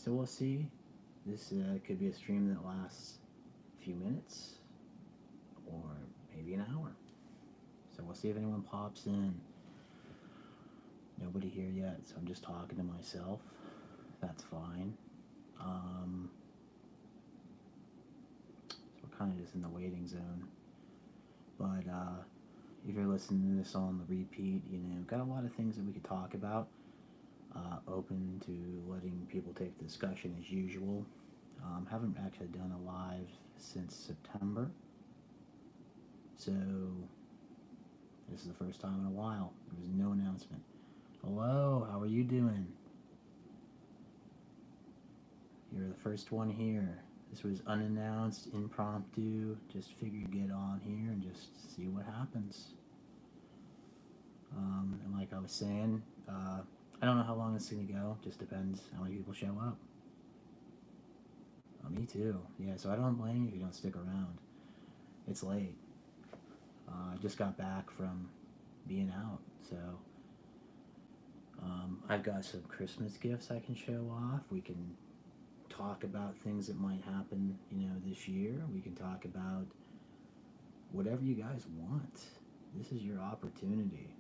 So we'll see. This could be a stream that lasts a few minutes or maybe an hour. So we'll see if anyone pops in. Nobody here yet, so I'm just talking to myself. That's fine. So we're kind of just in the waiting zone. But if you're listening to this on the repeat, got a lot of things that we could talk about. Open to letting people take the discussion as usual. Haven't actually done a live since September. So this is the first time in a while. There was no announcement. Hello, how are you doing? You're the first one here. This was unannounced, impromptu. Just figured get on here and just see what happens. And like I was saying, I don't know how long it's going to go. Just depends how many people show up. Oh, me too. Yeah, so I don't blame you if you don't stick around. It's late. I just got back from being out, so I've got some Christmas gifts I can show off. We can talk about things that might happen, this year. We can talk about whatever you guys want. This is your opportunity.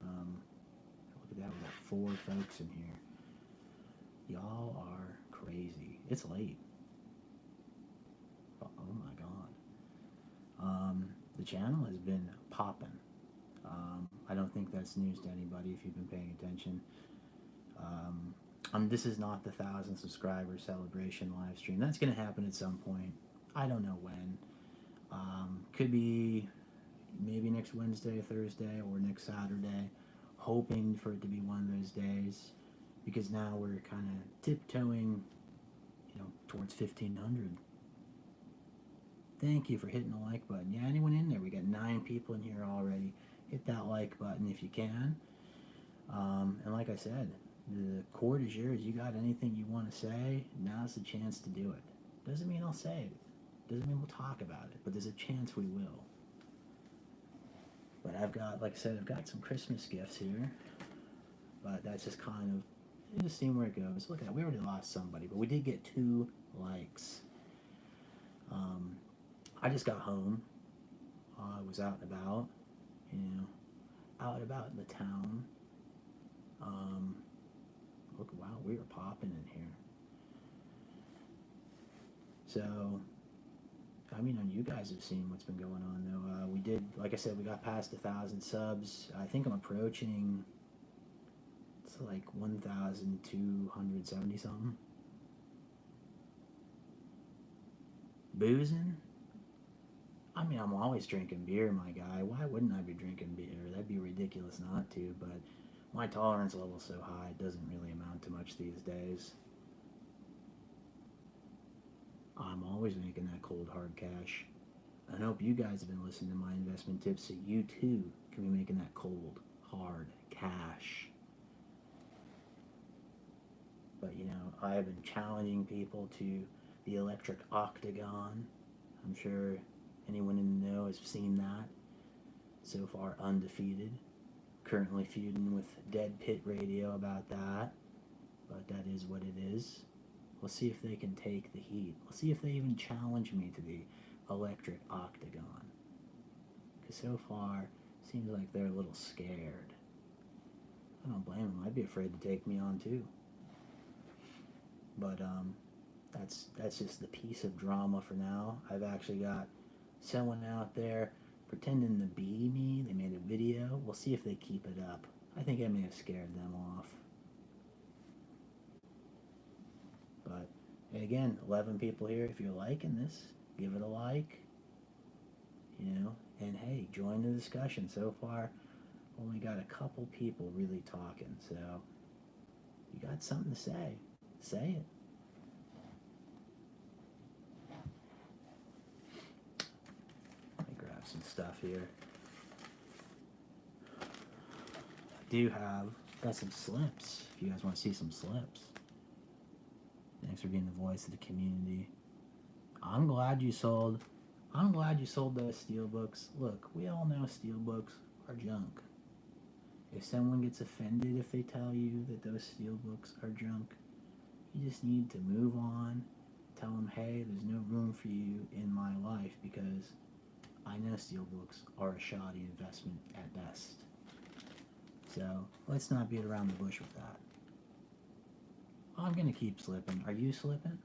Look at that, we got 4 folks in here. Y'all are crazy. It's late. Oh my god. The channel has been popping. I don't think that's news to anybody if you've been paying attention. This is not the 1,000 subscriber celebration live stream. That's going to happen at some point. I don't know when. Could be maybe next Wednesday, Thursday, or next Saturday. Hoping for it to be one of those days, because now we're kind of tiptoeing, towards 1,500. Thank you for hitting the like button. Yeah, anyone in there? We got 9 people in here already. Hit that like button if you can. And like I said, the court is yours. You got anything you want to say, now's the chance to do it. Doesn't mean I'll say it. Doesn't mean we'll talk about it. But there's a chance we will. But I've got, like I said, I've got some Christmas gifts here. But that's just kind of, just seeing where it goes. Look at that. We already lost somebody. But we did get 2 likes. I just got home. I was out and about. Out and about in the town. Look, wow, we are popping in here. So, you guys have seen what's been going on, though. We did, like I said, we got past 1,000 subs. I think I'm approaching, it's like 1,270 something. Boozing? I'm always drinking beer, my guy. Why wouldn't I be drinking beer? That'd be ridiculous not to, but my tolerance level's so high, it doesn't really amount to much these days. I'm always making that cold, hard cash. I hope you guys have been listening to my investment tips so you too can be making that cold, hard cash. But I have been challenging people to the electric octagon. I'm sure anyone in the know has seen that. So far undefeated. Currently feuding with Dead Pit Radio about that. But that is what it is. We'll see if they can take the heat. We'll see if they even challenge me to the electric octagon. Because so far, it seems like they're a little scared. I don't blame them. I'd be afraid to take me on too. But that's just the piece of drama for now. I've actually got someone out there pretending to be me. They made a video. We'll see if they keep it up. I think I may have scared them off. But again, 11 people here. If you're liking this, give it a like. And hey, join the discussion. So far, only got a couple people really talking. So you got something to say, say it. Let me grab some stuff here. I got some slips. If you guys want to see some slips. Thanks for being the voice of the community. I'm glad you sold those steelbooks. Look, we all know steelbooks are junk. If someone gets offended if they tell you that those steelbooks are junk, You just need to move on. Tell them, hey, there's no room for you in my life because I know steelbooks are a shoddy investment at best. So let's not beat around the bush with that. I'm going to keep slipping. Are you slipping?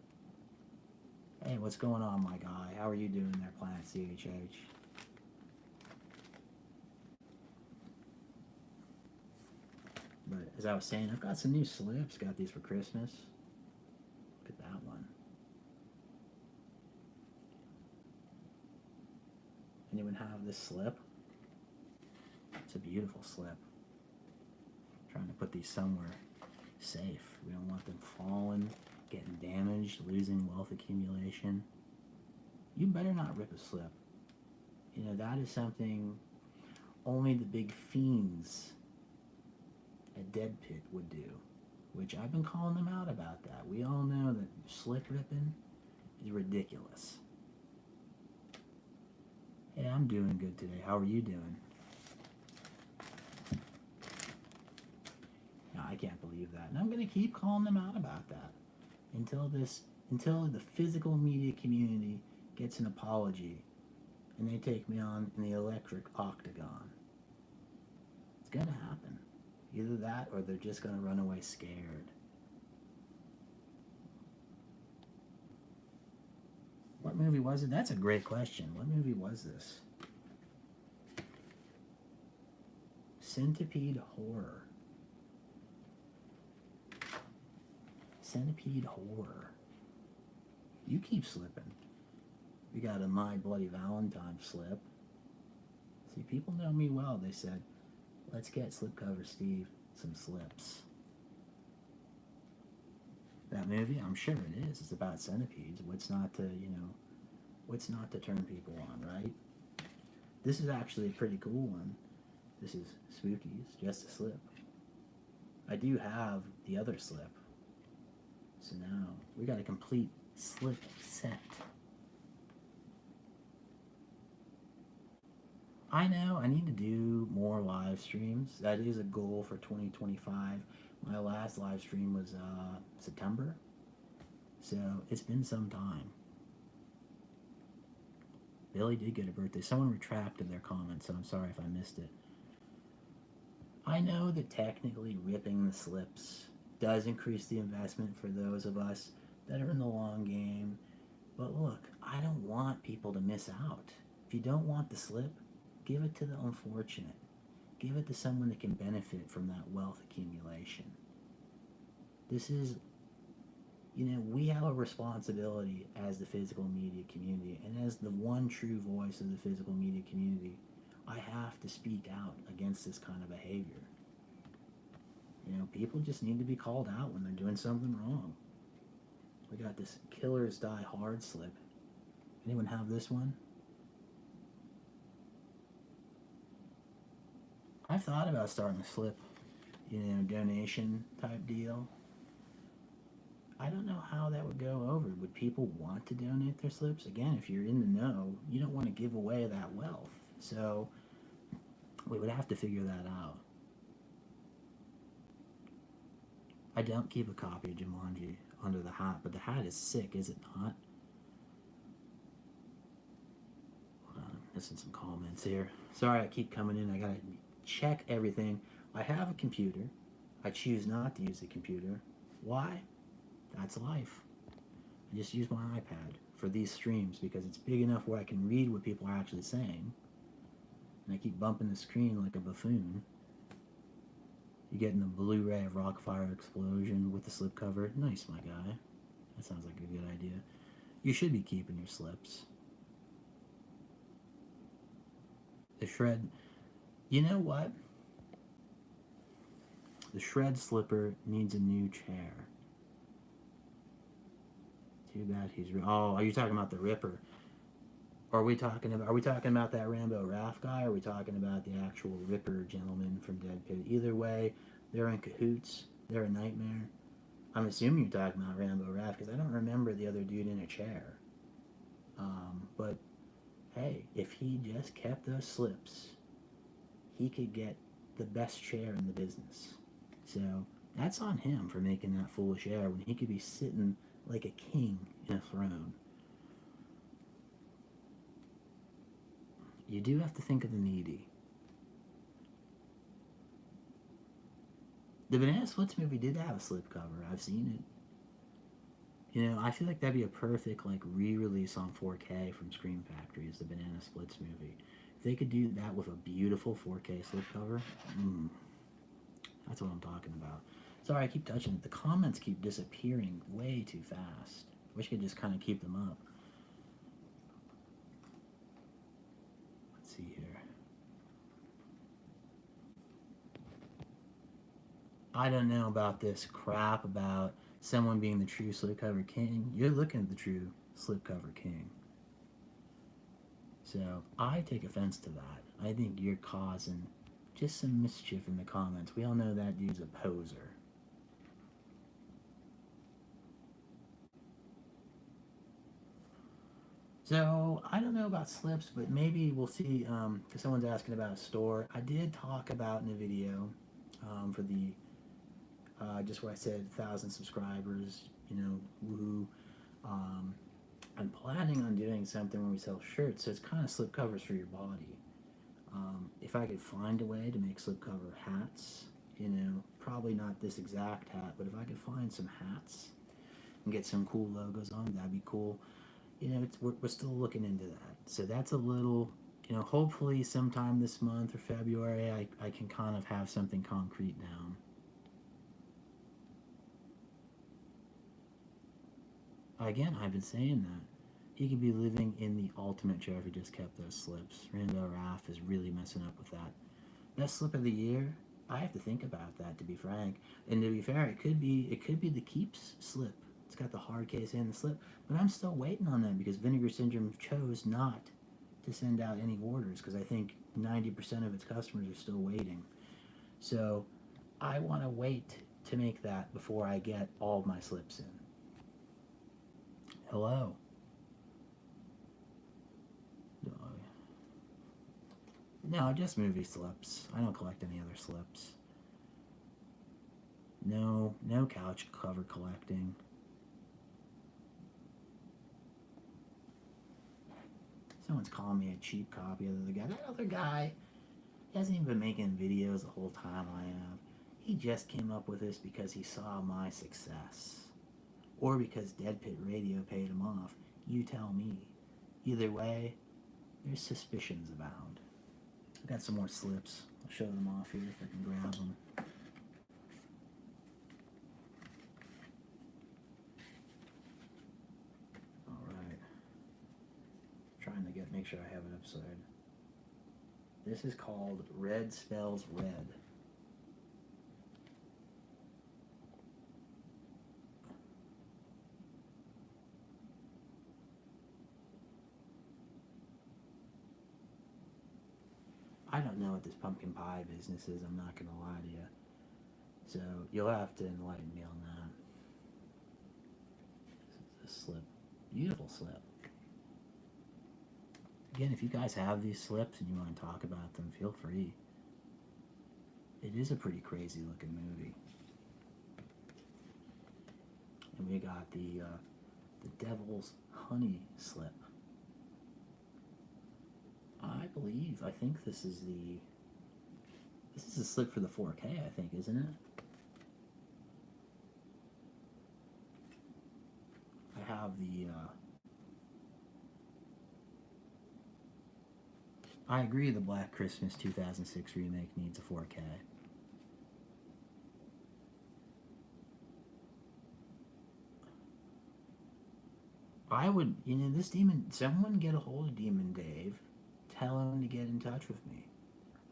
Hey, what's going on, my guy? How are you doing there, Planet CHH? But as I was saying, I've got some new slips. Got these for Christmas. Look at that one. Anyone have this slip? It's a beautiful slip. Trying to put these somewhere safe. We don't want them falling, getting damaged, losing wealth accumulation. You better not rip a slip. You know, that is something only the big fiends at Dead Pit would do, which I've been calling them out about that. We all know that slip ripping is ridiculous. Hey, I'm doing good today. How are you doing? No, I can't believe that. And I'm going to keep calling them out about that until the physical media community gets an apology and they take me on in the electric octagon. It's going to happen. Either that or they're just going to run away scared. What movie was it? That's a great question. What movie was this? Centipede Horror. Centipede Horror. You keep slipping. We got a My Bloody Valentine slip. See, people know me well. They said, let's get Slipcover Steve some slips. That movie, I'm sure it is. It's about centipedes. What's not to, what's not to turn people on, right? This is actually a pretty cool one. This is Spookies, Just a Slip. I do have the other slip. So now we got a complete slip set. I know I need to do more live streams. That is a goal for 2025. My last live stream was September. So it's been some time. Billy did get a birthday. Someone retracted their comment, so I'm sorry if I missed it. I know that technically ripping the slips does increase the investment for those of us that are in the long game. But look, I don't want people to miss out. If you don't want the slip, give it to the unfortunate. Give it to someone that can benefit from that wealth accumulation. This is, we have a responsibility as the physical media community, and as the one true voice of the physical media community, I have to speak out against this kind of behavior. People just need to be called out when they're doing something wrong. We got this Killers Die Hard slip. Anyone have this one? I've thought about starting a slip, donation type deal. I don't know how that would go over. Would people want to donate their slips? Again, if you're in the know, you don't want to give away that wealth. So we would have to figure that out. I don't keep a copy of Jumanji under the hat, but the hat is sick, is it not? Hold on, I'm missing some comments here. Sorry I keep coming in. I gotta check everything. I have a computer. I choose not to use the computer. Why? That's life. I just use my iPad for these streams because it's big enough where I can read what people are actually saying. And I keep bumping the screen like a buffoon. You're getting the Blu-ray of Rockfire Explosion with the slipcover. Nice, my guy. That sounds like a good idea. You should be keeping your slips. The shred... You know what? The shred slipper needs a new chair. Too bad he's... Oh, are you talking about the Ripper? Or are we talking about that Rambo Raff guy, or are we talking about the actual Ripper gentleman from Dead Pit? Either way, they're in cahoots. They're a nightmare. I'm assuming you're talking about Rambo Raff, because I don't remember the other dude in a chair. But, hey, if he just kept those slips, he could get the best chair in the business. So, That's on him for making that foolish error when he could be sitting like a king in a throne. You do have to think of the needy. The Banana Splits movie did have a slipcover. I've seen it. You know, I feel like that'd be a perfect like re-release on 4K from Scream Factory is the Banana Splits movie. If they could do that with a beautiful 4K slipcover, that's what I'm talking about. Sorry, I keep touching it. The comments keep disappearing way too fast. Wish I could just kind of keep them up. Let's see here. I don't know about this crap about someone being the true slipcover king. You're looking at the true slipcover king. So I take offense to that. I think you're causing just some mischief in the comments. We all know that dude's a poser. So I don't know about slips, but maybe we'll see. Because someone's asking about a store. I did talk about in a video for the just where I said 1,000 subscribers. You know, woohoo. I'm planning on doing something where we sell shirts, so it's kind of slip covers for your body. If I could find a way to make slipcover hats, you know, probably not this exact hat, but if I could find some hats and get some cool logos on, that'd be cool. You know, we're still looking into that. So that's a little, you know, hopefully sometime this month or February, I can kind of have something concrete down. Again, I've been saying that. He could be living in the ultimate chair if he just kept those slips. Rainbow Raff is really messing up with that. Best slip of the year? I have to think about that, to be frank. And to be fair, it could be the Keeps slip. It's got the hard case and the slip, but I'm still waiting on that because Vinegar Syndrome chose not to send out any orders because I think 90% of its customers are still waiting. So I want to wait to make that before I get all of my slips in. Hello. No, just movie slips. I don't collect any other slips. No couch cover collecting. Someone's calling me a cheap copy of the guy. That other guy hasn't even been making videos the whole time I have. He just came up with this because he saw my success. Or because Dead Pit Radio paid him off. You tell me. Either way, there's suspicions abound. I've got some more slips. I'll show them off here if I can grab them. Alright. Trying to make sure I have it upside. This is called Red Spells Red. I don't know what this pumpkin pie business is, I'm not gonna lie to you. So you'll have to enlighten me on that. This is a slip. Beautiful slip. Again, if you guys have these slips and you want to talk about them, feel free. It is a pretty crazy looking movie. And we got the Devil's Honey slip. I think this is the slip for the 4K, I think, isn't it? I have I agree the Black Christmas 2006 remake needs a 4K. I would, someone get a hold of Demon Dave, tell him to get in touch with me.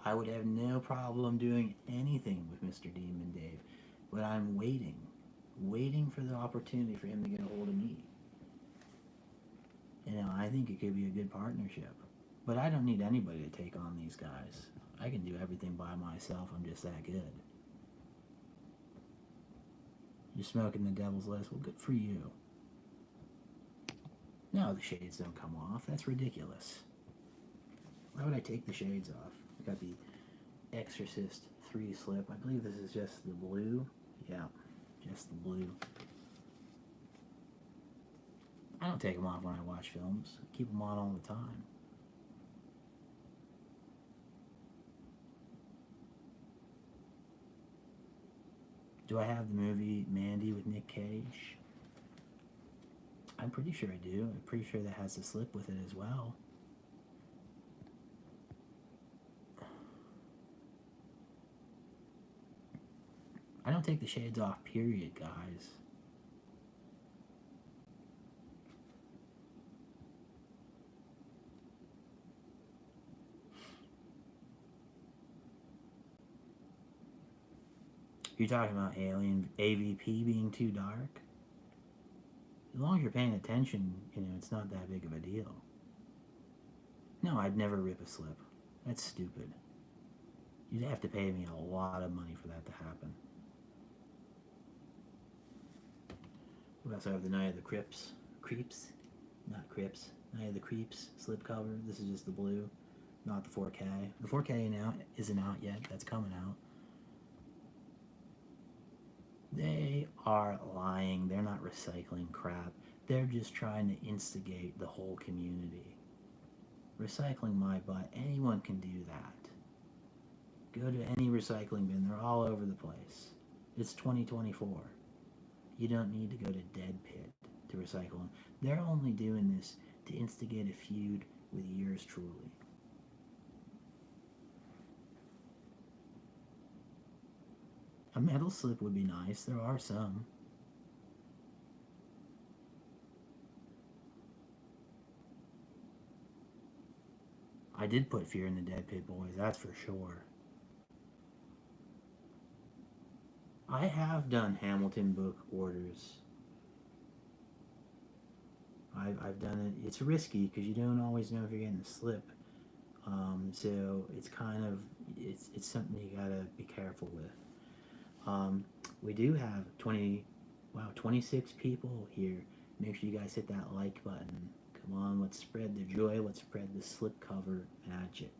I would have no problem doing anything with Mr. Demon Dave, but I'm waiting for the opportunity for him to get a hold of me. I think it could be a good partnership. But I don't need anybody to take on these guys. I can do everything by myself. I'm just that good. You're smoking the devil's lettuce. Well, good for you. No, the shades don't come off. That's ridiculous. Why would I take the shades off? I got the Exorcist 3 slip. I believe this is just the blue. Yeah, just the blue. I don't take them off when I watch films. I keep them on all the time. Do I have the movie Mandy with Nick Cage? I'm pretty sure I do. I'm pretty sure that has a slip with it as well. I don't take the shades off, period, guys. You're talking about Alien AVP being too dark? As long as you're paying attention, it's not that big of a deal. No, I'd never rip a slip. That's stupid. You'd have to pay me a lot of money for that to happen. We also have the Night of the Crips. Creeps? Not Crips. Night of the Creeps slipcover. This is just the blue, not the 4K. The 4K isn't out yet. That's coming out. They are lying. They're not recycling crap. They're just trying to instigate the whole community. Recycling my butt. Anyone can do that. Go to any recycling bin. They're all over the place. It's 2024. You don't need to go to Dead Pit to recycle them. They're only doing this to instigate a feud with yours truly. A metal slip would be nice. There are some. I did put fear in the Dead Pit Boys, that's for sure. I have done Hamilton book orders. I've done it. It's risky because you don't always know if you're getting a slip. So it's kind of it's something you gotta be careful with. We do have 26 people here. Make sure you guys hit that like button. Come on, let's spread the joy. Let's spread the slipcover magic.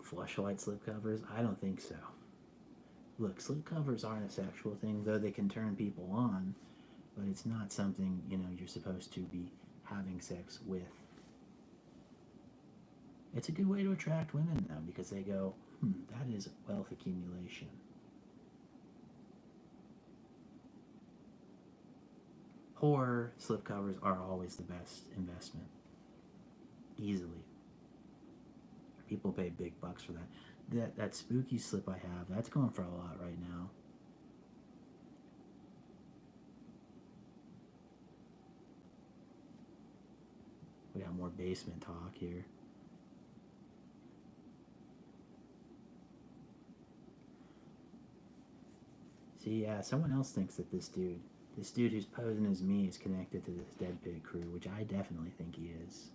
Fleshlight slipcovers? I don't think so. Look, slipcovers aren't a sexual thing, though they can turn people on, but it's not something, you're supposed to be having sex with. It's a good way to attract women, though, because they go, that is wealth accumulation. Horror slipcovers are always the best investment. Easily. People pay big bucks for that. That spooky slip I have, that's going for a lot right now. We got more basement talk here. See, yeah, someone else thinks that this dude who's posing as me is connected to this Dead Pit crew, which I definitely think he is.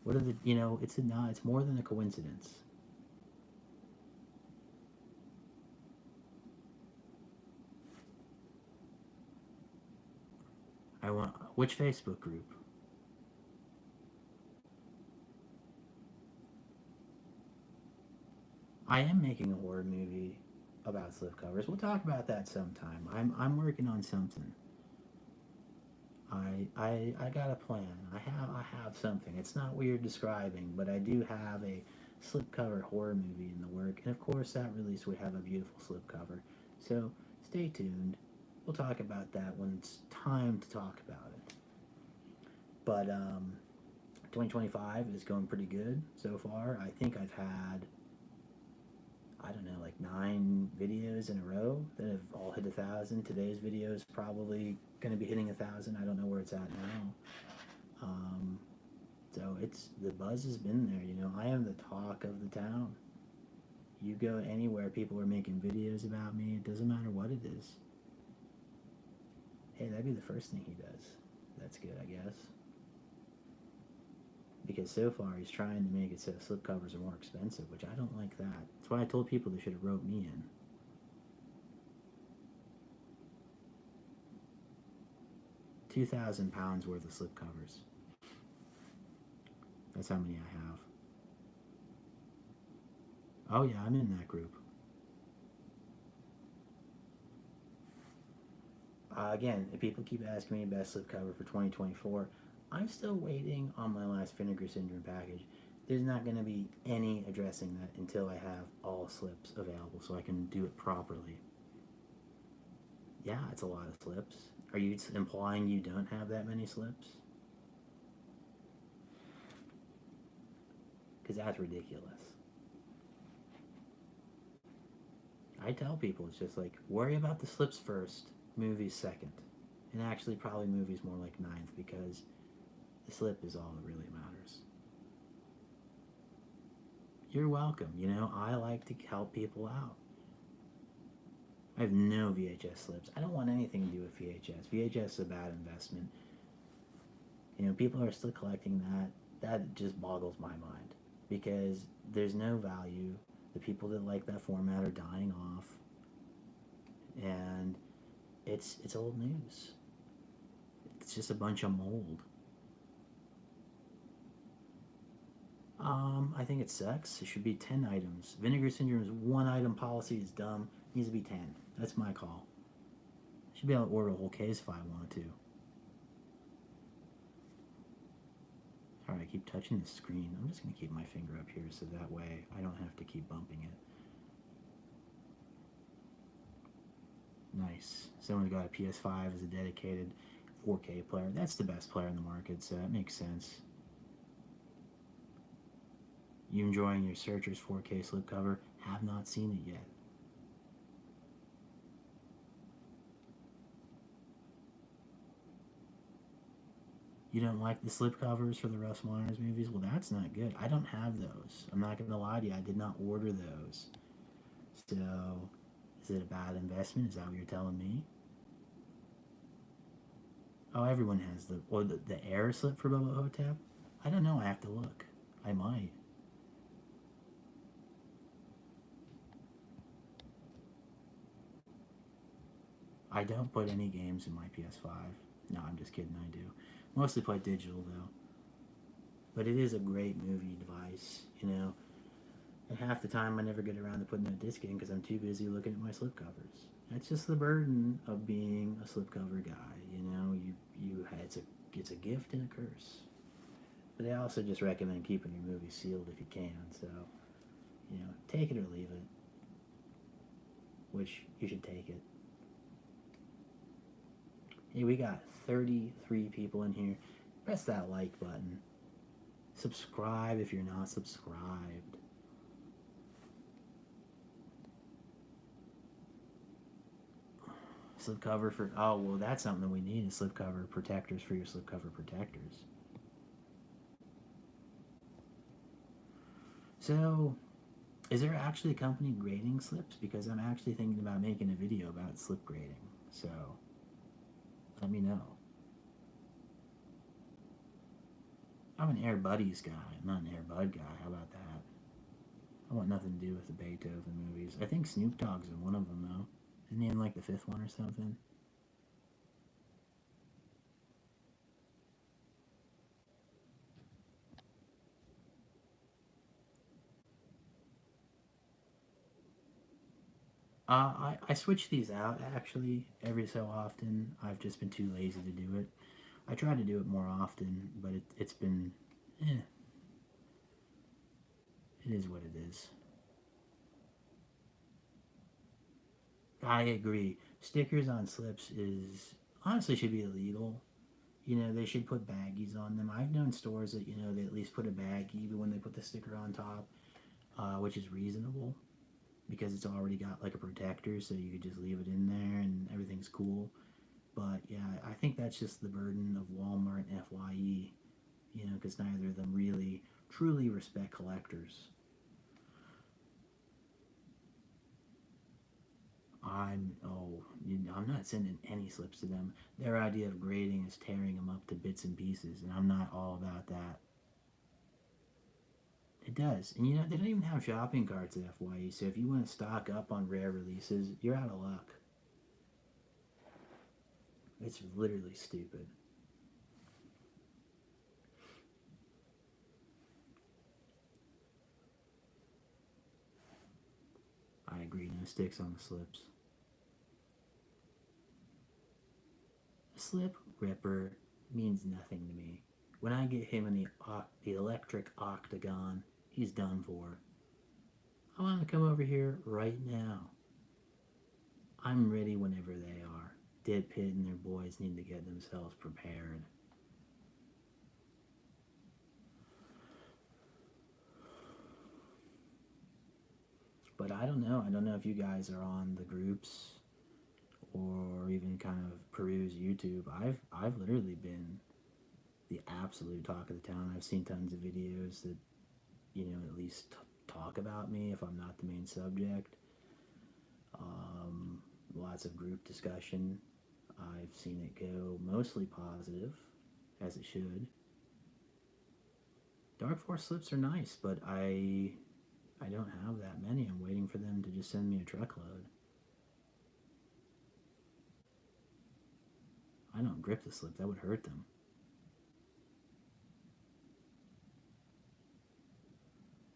What are the, it's more than a coincidence. Which Facebook group? I am making a horror movie about slipcovers. We'll talk about that sometime. I'm working on something. I got a plan. I have something. It's not what you're describing, but I do have a slipcover horror movie in the work, and of course that release would have a beautiful slipcover. So stay tuned. We'll talk about that when it's time to talk about it. But 2025 is going pretty good so far. I think I've had, I don't know, like 9 videos in a row that have all hit 1,000. Today's video is probably going to be hitting 1,000. I don't know where it's at now. So the buzz has been there. I am the talk of the town. You go anywhere, people are making videos about me. It doesn't matter what it is. Hey, that'd be the first thing he does. That's good, I guess. Because so far he's trying to make it so slipcovers are more expensive, which I don't like that. That's why I told people they should have wrote me in. £2,000 worth of slipcovers. That's how many I have. Oh yeah, I'm in that group. Again, if people keep asking me best slipcover for 2024, I'm still waiting on my last Vinegar Syndrome package. There's not going to be any addressing that until I have all slips available so I can do it properly. Yeah, it's a lot of slips. Are you implying you don't have that many slips? Because that's ridiculous. I tell people it's just like, worry about the slips first, movies second. And actually, probably movies more like ninth because the slip is all that really matters. You're welcome. You know, I like to help people out. I have no VHS slips. I don't want anything to do with VHS. VHS is a bad investment. You know, people are still collecting that. That just boggles my mind because there's no value. The people that like that format are dying off, and it's old news. It's just a bunch of mold. I think it sucks. It should be 10 items. Vinegar Syndrome's one item policy is dumb. It needs to be 10. That's my call. I should be able to order a whole case if I wanted to. Alright, I keep touching the screen. I'm just going to keep my finger up here so that way I don't have to keep bumping it. Nice. Someone's got a PS5 as a dedicated 4K player. That's the best player in the market, so that makes sense. You enjoying your Searchers 4K slipcover? Have not seen it yet. You don't like the slipcovers for the Russ Myers movies? Well, that's not good. I don't have those. I'm not going to lie to you. I did not order those. So, is it a bad investment? Is that what you're telling me? Oh, everyone has the air slip for Bubba Hotep? I don't know. I have to look. I might. I don't put any games in my PS5. No, I'm just kidding. I do. Mostly play digital though. But it is a great movie device, you know. And half the time I never get around to putting that disc in because I'm too busy looking at my slipcovers. That's just the burden of being a slipcover guy, you know. It's a gift and a curse. But they also just recommend keeping your movie sealed if you can. So, you know, take it or leave it. Which you should take it. Hey, we got 33 people in here. Press that like button. Subscribe if you're not subscribed. Slipcover for, oh, well, that's something we need is slipcover protectors for your slipcover protectors. So, is there actually a company grading slips? Because I'm actually thinking about making a video about slip grading. So, let me know. I'm an Air Buddies guy. I'm not an Air Bud guy. How about that? I want nothing to do with the Beethoven movies. I think Snoop Dogg's in one of them, though. Isn't he in like the fifth one or something? I switch these out actually every so often. I've just been too lazy to do it. I try to do it more often, but it's been, eh, it is what it is. I agree. Stickers on slips is honestly should be illegal. You know, they should put baggies on them. I've known stores that, you know, they at least put a baggie even when they put the sticker on top, which is reasonable because it's already got like a protector, so you could just leave it in there and everything's cool. But yeah, I think that's just the burden of Walmart and FYE, you know, because neither of them really truly respect collectors. I'm not sending any slips to them. Their idea of grading is tearing them up to bits and pieces, and I'm not all about that. It does, and you know they don't even have shopping carts at FYE. So if you want to stock up on rare releases, you're out of luck. It's literally stupid. sticks on the slips. A slip ripper means nothing to me. When I get him in the electric octagon, he's done for. I want to come over here right now. I'm ready whenever they are. Dead Pit and their boys need to get themselves prepared. But I don't know. I don't know if you guys are on the groups or even kind of peruse YouTube. I've literally been the absolute talk of the town. I've seen tons of videos that, at least talk about me if I'm not the main subject. Lots of group discussion. I've seen it go mostly positive, as it should. Dark Force slips are nice, but I don't have that many. I'm waiting for them to just send me a truckload. I don't grip the slip. That would hurt them.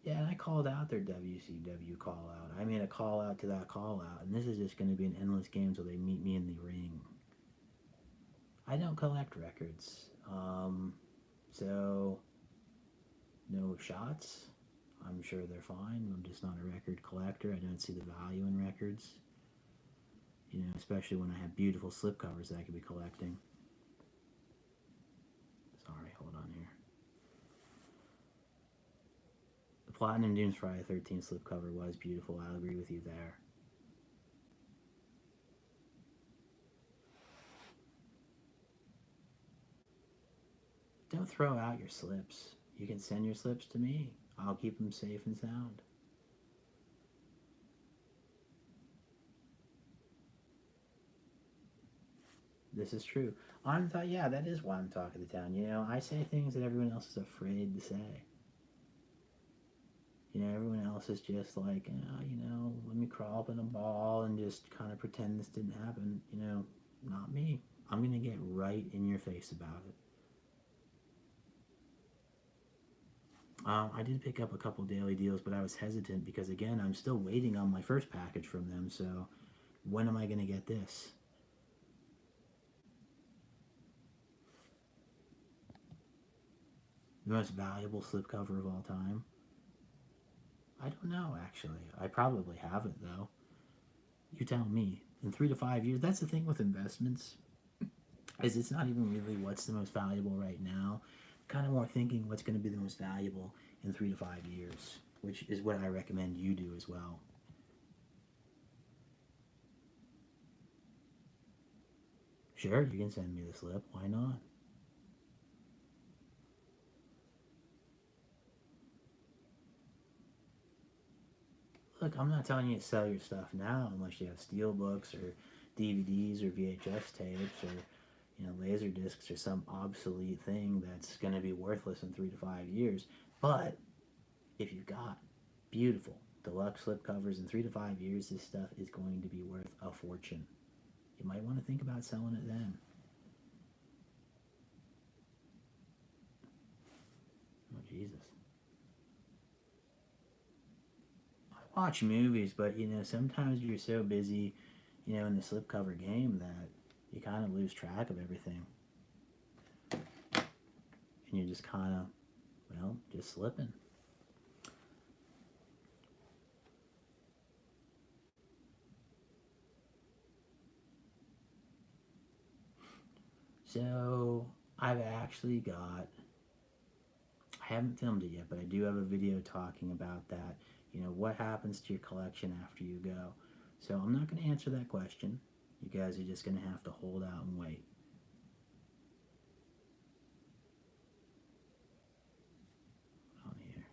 Yeah, and I called out their WCW call out. I made a call out to that call out, and this is just going to be an endless game until they meet me in the ring. I don't collect records, so no shots. I'm sure they're fine. I'm just not a record collector. I don't see the value in records. Especially when I have beautiful slipcovers that I could be collecting. Sorry, hold on here. The Platinum Dunes Friday 13 slipcover was beautiful. I'll agree with you there. Don't throw out your slips. You can send your slips to me. I'll keep them safe and sound. This is true. Yeah, that is why I'm talking to town. I say things that everyone else is afraid to say. Everyone else is just like, let me crawl up in a ball and just kind of pretend this didn't happen. Not me. I'm going to get right in your face about it. I did pick up a couple daily deals, but I was hesitant because, again, I'm still waiting on my first package from them. So when am I going to get this? The most valuable slipcover of all time? I don't know, actually. I probably haven't, though. You tell me. In 3 to 5 years, that's the thing with investments, is it's not even really what's the most valuable right now. Kind of more thinking what's going to be the most valuable in 3 to 5 years, which is what I recommend you do as well. Sure, you can send me the slip. Why not? Look, I'm not telling you to sell your stuff now unless you have steelbooks or DVDs or VHS tapes or laser discs or some obsolete thing that's going to be worthless in 3 to 5 years. But if you've got beautiful deluxe slipcovers in 3 to 5 years, this stuff is going to be worth a fortune. You might want to think about selling it then. Oh, Jesus. I watch movies, but sometimes you're so busy, in the slipcover game that you kind of lose track of everything. And you're just kind of, just slipping. So, I've actually got, I haven't filmed it yet, but I do have a video talking about that. What happens to your collection after you go? So, I'm not going to answer that question. You guys are just going to have to hold out and wait. On here.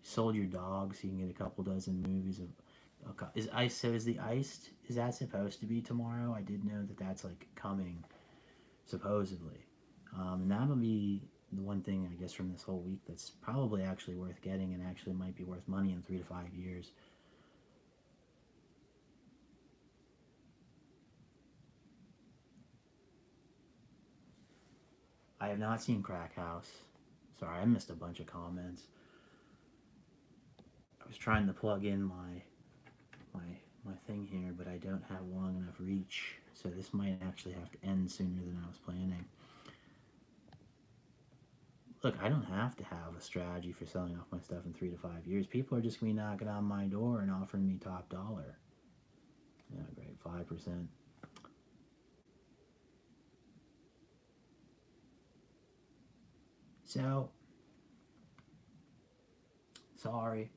Sold your dog so you can get a couple dozen movies of. Is the iced, is that supposed to be tomorrow? I did know that that's like coming, supposedly. And that'll be the one thing, I guess, from this whole week that's probably actually worth getting and actually might be worth money in 3 to 5 years. I have not seen Crack House. Sorry, I missed a bunch of comments. was trying to plug in my thing here, but I don't have long enough reach, so this might actually have to end sooner than I was planning. Look, I don't have to have a strategy for selling off my stuff in 3 to 5 years. People are just going to be knocking on my door and offering me top dollar. Yeah, great, 5%. So, sorry,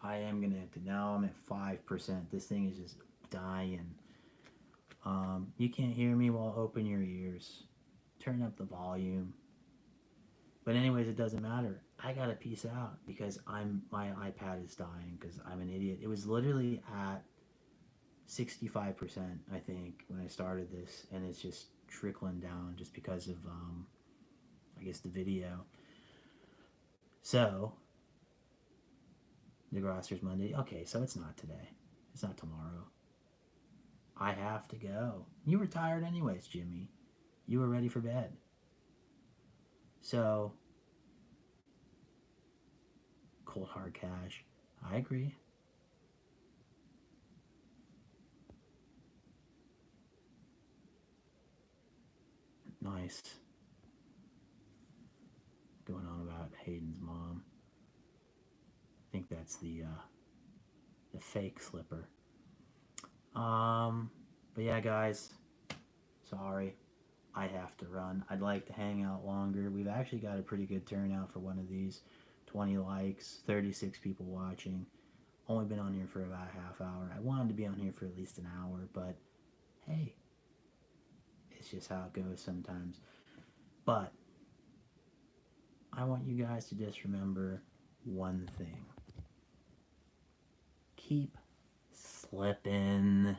I am going to have to, now I'm at 5%. This thing is just dying. You can't hear me? Well, open your ears. Turn up the volume. But anyways, it doesn't matter. I gotta peace out because my iPad is dying because I'm an idiot. It was literally at 65%, I think, when I started this, and it's just trickling down just because of I guess the video. So DeGrasser's Monday. Okay, so it's not today. It's not tomorrow. I have to go. You were tired anyways, Jimmy. You were ready for bed. So, cold hard cash. I agree. Nice. Going on about Hayden's mom. I think that's the fake slipper. But yeah, guys. Sorry. I have to run. I'd like to hang out longer. We've actually got a pretty good turnout for one of these. 20 likes, 36 people watching. Only been on here for about a half hour. I wanted to be on here for at least an hour, but hey, it's just how it goes sometimes. But I want you guys to just remember one thing. Keep slipping.